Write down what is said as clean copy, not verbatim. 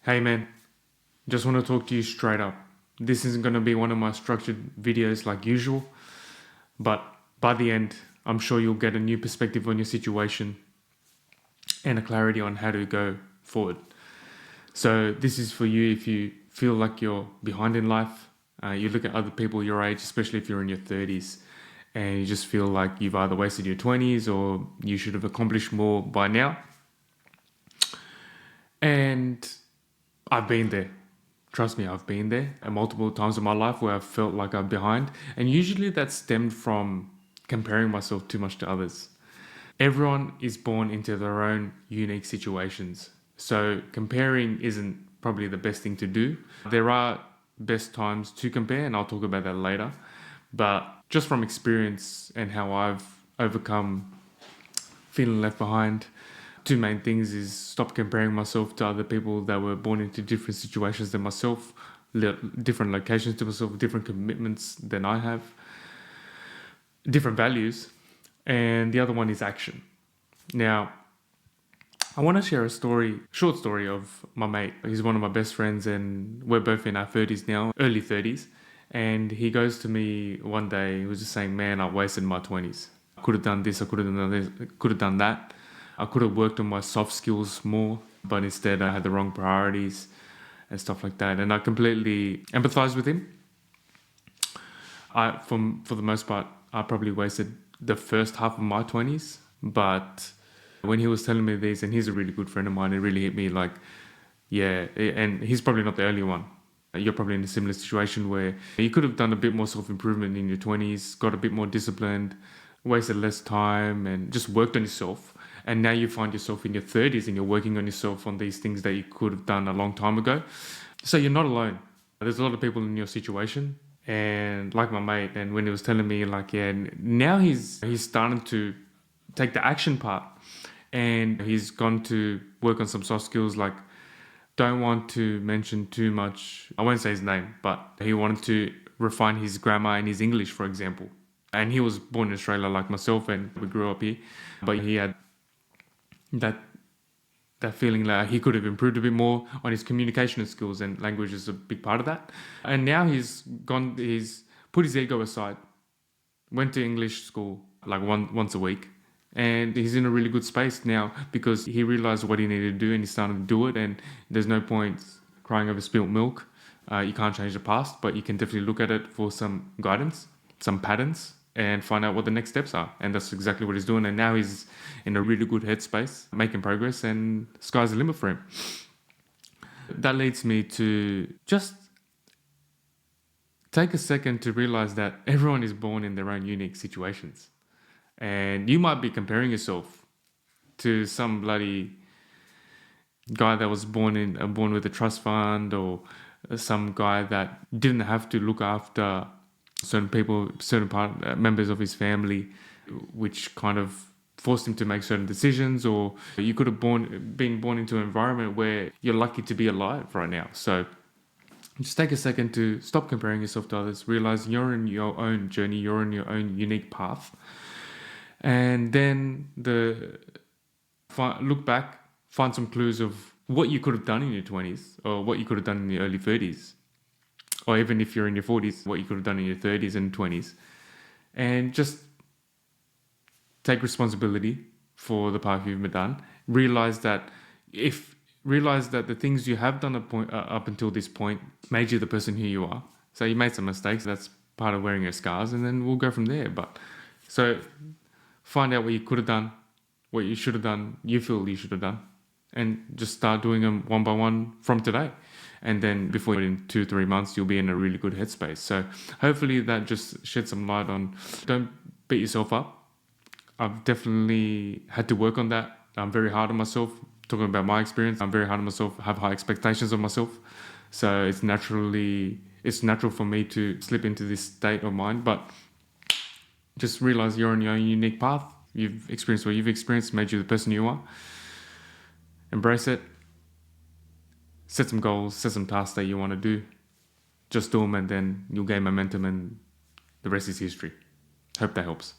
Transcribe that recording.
Hey man, just want to talk to you straight up. This isn't going to be one of my structured videos like usual, but by the end, I'm sure you'll get a new perspective on your situation and a clarity on how to go forward. So, this is for you if you feel like you're behind in life. You look at other people your age, especially if you're in your 30s, and you just feel like you've either wasted your 20s or you should have accomplished more by now. And I've been there. Trust me, I've been there and multiple times in my life where I've felt like I'm behind. And usually that stemmed from comparing myself too much to others. Everyone is born into their own unique situations. So comparing isn't probably the best thing to do. There are best times to compare, and I'll talk about that later. But just from experience and how I've overcome feeling left behind, two main things is stop comparing myself to other people that were born into different situations than myself, different locations to myself, different commitments than I have, different values. And the other one is action. Now, I want to share a short story of my mate. He's one of my best friends and we're both in our 30s now, early 30s. And he goes to me one day, he was just saying, man, I wasted my 20s. I could have done this, I could have done this, could have done that. I could have worked on my soft skills more, but instead I had the wrong priorities and stuff like that. And I completely empathize with him. For the most part, I probably wasted the first half of my 20s. But when he was telling me this, and he's a really good friend of mine, it really hit me like, yeah, and he's probably not the only one. You're probably in a similar situation where you could have done a bit more self-improvement in your 20s, got a bit more disciplined, wasted less time and just worked on yourself. And now you find yourself in your 30s and you're working on yourself on these things that you could have done a long time ago. So you're not alone. There's a lot of people in your situation. And like my mate, and when he was telling me like, yeah, now he's starting to take the action part and he's gone to work on some soft skills, like don't want to mention too much. I won't say his name, but he wanted to refine his grammar and his English, for example. And he was born in Australia like myself and we grew up here, but he had that feeling like he could have improved a bit more on his communication skills, and language is a big part of that. And now he's put his ego aside, went to English school like once a week, and he's in a really good space now because he realized what he needed to do and he started to do it. And there's no point crying over spilt milk. You can't change the past, but you can definitely look at it for some guidance, some patterns, and find out what the next steps are. And that's exactly what he's doing. And now he's in a really good headspace, making progress, and sky's the limit for him. That leads me to just take a second to realize that everyone is born in their own unique situations. And you might be comparing yourself to some bloody guy that was born with a trust fund, or some guy that didn't have to look after certain people, members of his family, which kind of forced him to make certain decisions. Or you could have been born into an environment where you're lucky to be alive right now. So just take a second to stop comparing yourself to others, realize you're in your own journey, you're in your own unique path. And then look back, find some clues of what you could have done in your 20s or what you could have done in your early 30s. Or even if you're in your 40s, what you could have done in your 30s and 20s. And just take responsibility for the path you've done. Realize that the things you have done up until this point made you the person who you are. So you made some mistakes. That's part of wearing your scars, and then we'll go from there. But so find out what you could have done, what you should have done, you feel you should have done, and just start doing them one by one from today. And then before in 2-3 months, you'll be in a really good headspace. So hopefully that just sheds some light on, don't beat yourself up. I've definitely had to work on that. I'm very hard on myself. Talking about my experience, I'm very hard on myself, have high expectations of myself. So it's natural for me to slip into this state of mind. But just realize you're on your own unique path. You've experienced what you've experienced, made you the person you are. Embrace it. Set some goals, set some tasks that you want to do. Just do them, and then you'll gain momentum, and the rest is history. Hope that helps.